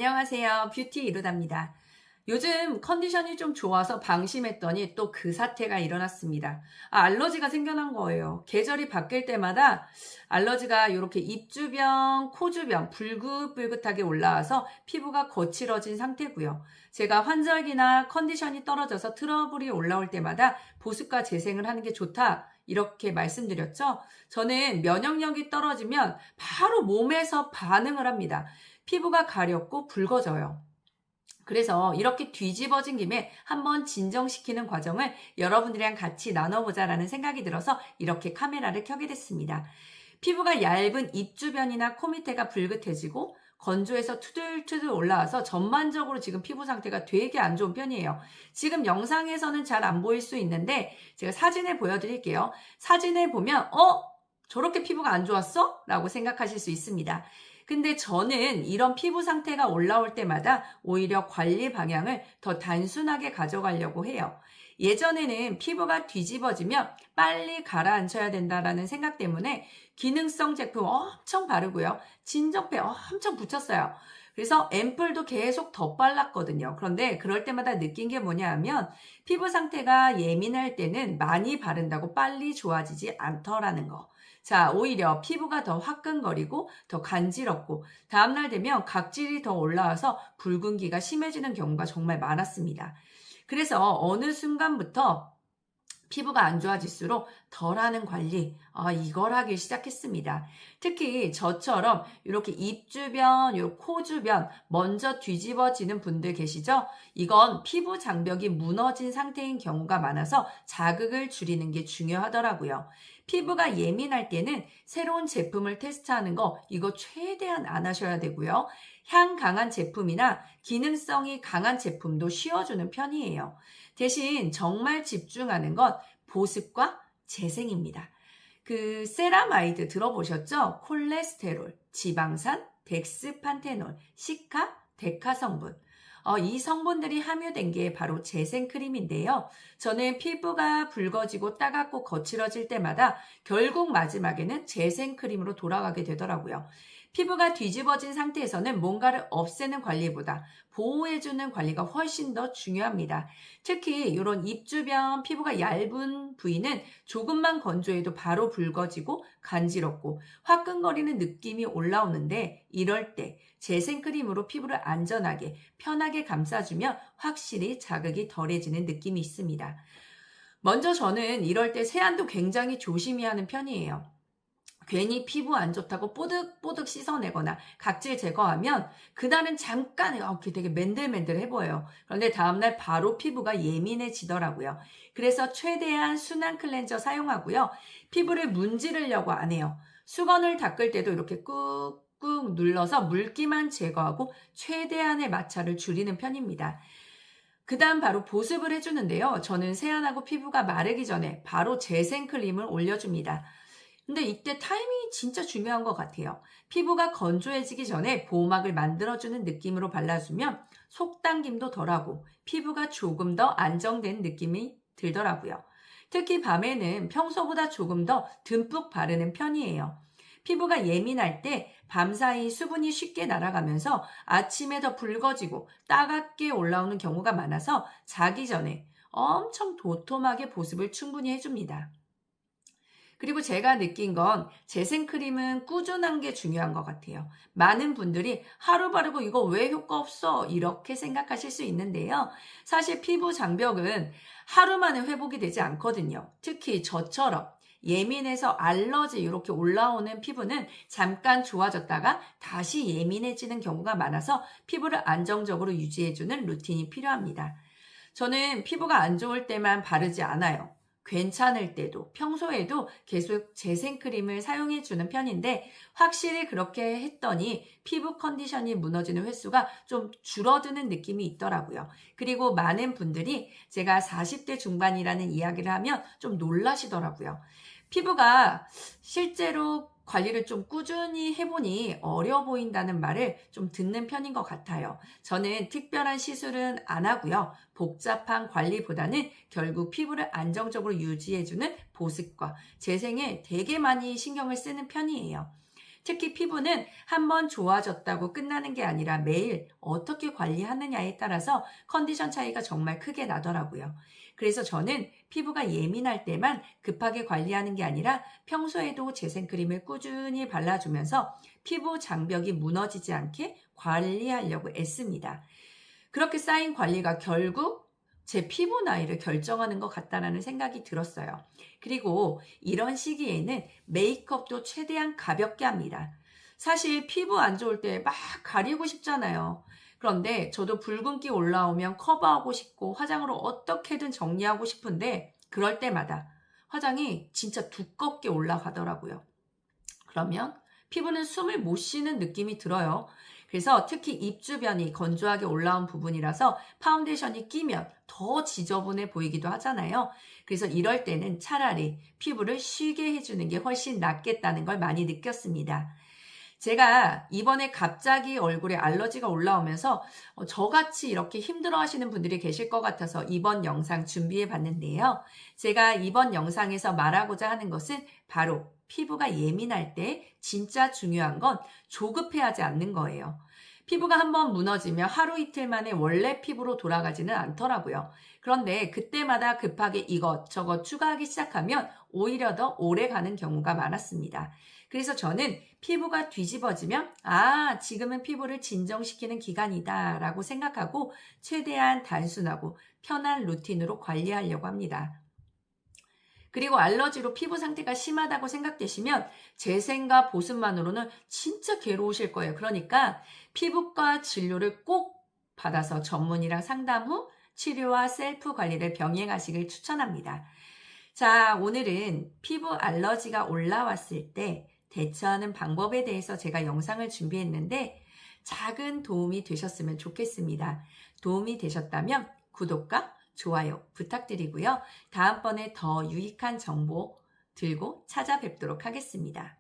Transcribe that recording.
안녕하세요. 뷰티 이루다입니다. 요즘 컨디션이 좀 좋아서 방심했더니 또 그 사태가 일어났습니다. 알러지가 생겨난 거예요. 계절이 바뀔 때마다 알러지가 이렇게 입 주변, 코 주변 불긋불긋하게 올라와서 피부가 거칠어진 상태고요. 제가 환절기나 컨디션이 떨어져서 트러블이 올라올 때마다 보습과 재생을 하는 게 좋다. 이렇게 말씀드렸죠? 저는 면역력이 떨어지면 바로 몸에서 반응을 합니다. 피부가 가렵고 붉어져요. 그래서 이렇게 뒤집어진 김에 한번 진정시키는 과정을 여러분들이랑 같이 나눠보자라는 생각이 들어서 이렇게 카메라를 켜게 됐습니다. 피부가 얇은 입 주변이나 코 밑에가 붉은해지고 건조해서 투들투들 올라와서 전반적으로 지금 피부 상태가 되게 안 좋은 편이에요. 지금 영상에서는 잘 안 보일 수 있는데 제가 사진을 보여드릴게요. 사진을 보면 저렇게 피부가 안 좋았어? 라고 생각하실 수 있습니다. 근데 저는 이런 피부 상태가 올라올 때마다 오히려 관리 방향을 더 단순하게 가져가려고 해요. 예전에는 피부가 뒤집어지면 빨리 가라앉혀야 된다라는 생각 때문에 기능성 제품 엄청 바르고요. 진정패 엄청 붙였어요. 그래서 앰플도 계속 더 발랐거든요. 그런데 그럴 때마다 느낀 게 뭐냐 하면 피부 상태가 예민할 때는 많이 바른다고 빨리 좋아지지 않더라는 거. 자, 오히려 피부가 더 화끈거리고 더 간지럽고 다음날 되면 각질이 더 올라와서 붉은기가 심해지는 경우가 정말 많았습니다. 그래서 어느 순간부터 피부가 안 좋아질수록 덜하는 관리, 이걸 하기 시작했습니다. 특히 저처럼 이렇게 입 주변, 코 주변 먼저 뒤집어지는 분들 계시죠? 이건 피부 장벽이 무너진 상태인 경우가 많아서 자극을 줄이는 게 중요하더라고요. 피부가 예민할 때는 새로운 제품을 테스트하는 거 이거 최대한 안 하셔야 되고요. 향 강한 제품이나 기능성이 강한 제품도 쉬어주는 편이에요. 대신 정말 집중하는 건 보습과 재생입니다. 그 세라마이드 들어보셨죠? 콜레스테롤, 지방산, 덱스판테놀, 시카, 데카 성분. 이 성분들이 함유된 게 바로 재생크림인데요. 저는 피부가 붉어지고 따갑고 거칠어질 때마다 결국 마지막에는 재생크림으로 돌아가게 되더라고요. 피부가 뒤집어진 상태에서는 뭔가를 없애는 관리보다 보호해주는 관리가 훨씬 더 중요합니다. 특히 이런 입 주변 피부가 얇은 부위는 조금만 건조해도 바로 붉어지고 간지럽고 화끈거리는 느낌이 올라오는데 이럴 때 재생크림으로 피부를 안전하게 편하게 감싸주면 확실히 자극이 덜해지는 느낌이 있습니다. 먼저 저는 이럴 때 세안도 굉장히 조심히 하는 편이에요. 괜히 피부 안 좋다고 뽀득뽀득 씻어내거나 각질 제거하면 그날은 잠깐 이렇게 되게 맨들맨들해 보여요. 그런데 다음날 바로 피부가 예민해지더라고요. 그래서 최대한 순한 클렌저 사용하고요. 피부를 문지르려고 안 해요. 수건을 닦을 때도 이렇게 꾹꾹 눌러서 물기만 제거하고 최대한의 마찰을 줄이는 편입니다. 그 다음 바로 보습을 해주는데요. 저는 세안하고 피부가 마르기 전에 바로 재생크림을 올려줍니다. 근데 이때 타이밍이 진짜 중요한 것 같아요. 피부가 건조해지기 전에 보호막을 만들어주는 느낌으로 발라주면 속당김도 덜하고 피부가 조금 더 안정된 느낌이 들더라고요. 특히 밤에는 평소보다 조금 더 듬뿍 바르는 편이에요. 피부가 예민할 때 밤사이 수분이 쉽게 날아가면서 아침에 더 붉어지고 따갑게 올라오는 경우가 많아서 자기 전에 엄청 도톰하게 보습을 충분히 해줍니다. 그리고 제가 느낀 건 재생크림은 꾸준한 게 중요한 것 같아요. 많은 분들이 하루 바르고 이거 왜 효과 없어? 이렇게 생각하실 수 있는데요. 사실 피부 장벽은 하루 만에 회복이 되지 않거든요. 특히 저처럼 예민해서 알러지 이렇게 올라오는 피부는 잠깐 좋아졌다가 다시 예민해지는 경우가 많아서 피부를 안정적으로 유지해주는 루틴이 필요합니다. 저는 피부가 안 좋을 때만 바르지 않아요. 괜찮을 때도 평소에도 계속 재생크림을 사용해 주는 편인데 확실히 그렇게 했더니 피부 컨디션이 무너지는 횟수가 좀 줄어드는 느낌이 있더라고요. 그리고 많은 분들이 제가 40대 중반이라는 이야기를 하면 좀 놀라시더라고요. 피부가 실제로 관리를 좀 꾸준히 해보니 어려 보인다는 말을 좀 듣는 편인 것 같아요. 저는 특별한 시술은 안 하고요. 복잡한 관리보다는 결국 피부를 안정적으로 유지해주는 보습과 재생에 되게 많이 신경을 쓰는 편이에요. 특히 피부는 한번 좋아졌다고 끝나는 게 아니라 매일 어떻게 관리하느냐에 따라서 컨디션 차이가 정말 크게 나더라고요. 그래서 저는 피부가 예민할 때만 급하게 관리하는 게 아니라 평소에도 재생크림을 꾸준히 발라주면서 피부 장벽이 무너지지 않게 관리하려고 애씁니다. 그렇게 쌓인 관리가 결국 제 피부 나이를 결정하는 것 같다라는 생각이 들었어요. 그리고 이런 시기에는 메이크업도 최대한 가볍게 합니다. 사실 피부 안 좋을 때 막 가리고 싶잖아요. 그런데 저도 붉은기 올라오면 커버하고 싶고 화장으로 어떻게든 정리하고 싶은데 그럴 때마다 화장이 진짜 두껍게 올라가더라고요. 그러면 피부는 숨을 못 쉬는 느낌이 들어요. 그래서 특히 입 주변이 건조하게 올라온 부분이라서 파운데이션이 끼면 더 지저분해 보이기도 하잖아요. 그래서 이럴 때는 차라리 피부를 쉬게 해주는 게 훨씬 낫겠다는 걸 많이 느꼈습니다. 제가 이번에 갑자기 얼굴에 알러지가 올라오면서 저같이 이렇게 힘들어 하시는 분들이 계실 것 같아서 이번 영상 준비해 봤는데요. 제가 이번 영상에서 말하고자 하는 것은 바로 피부가 예민할 때 진짜 중요한 건 조급해하지 않는 거예요. 피부가 한번 무너지면 하루 이틀 만에 원래 피부로 돌아가지는 않더라고요. 그런데 그때마다 급하게 이것저것 추가하기 시작하면 오히려 더 오래 가는 경우가 많았습니다. 그래서 저는 피부가 뒤집어지면 지금은 피부를 진정시키는 기간이다 라고 생각하고 최대한 단순하고 편한 루틴으로 관리하려고 합니다. 그리고 알러지로 피부 상태가 심하다고 생각되시면 재생과 보습만으로는 진짜 괴로우실 거예요. 그러니까 피부과 진료를 꼭 받아서 전문의랑 상담 후 치료와 셀프 관리를 병행하시길 추천합니다. 자, 오늘은 피부 알러지가 올라왔을 때 대처하는 방법에 대해서 제가 영상을 준비했는데 작은 도움이 되셨으면 좋겠습니다. 도움이 되셨다면 구독과 좋아요 부탁드리고요. 다음번에 더 유익한 정보 들고 찾아뵙도록 하겠습니다.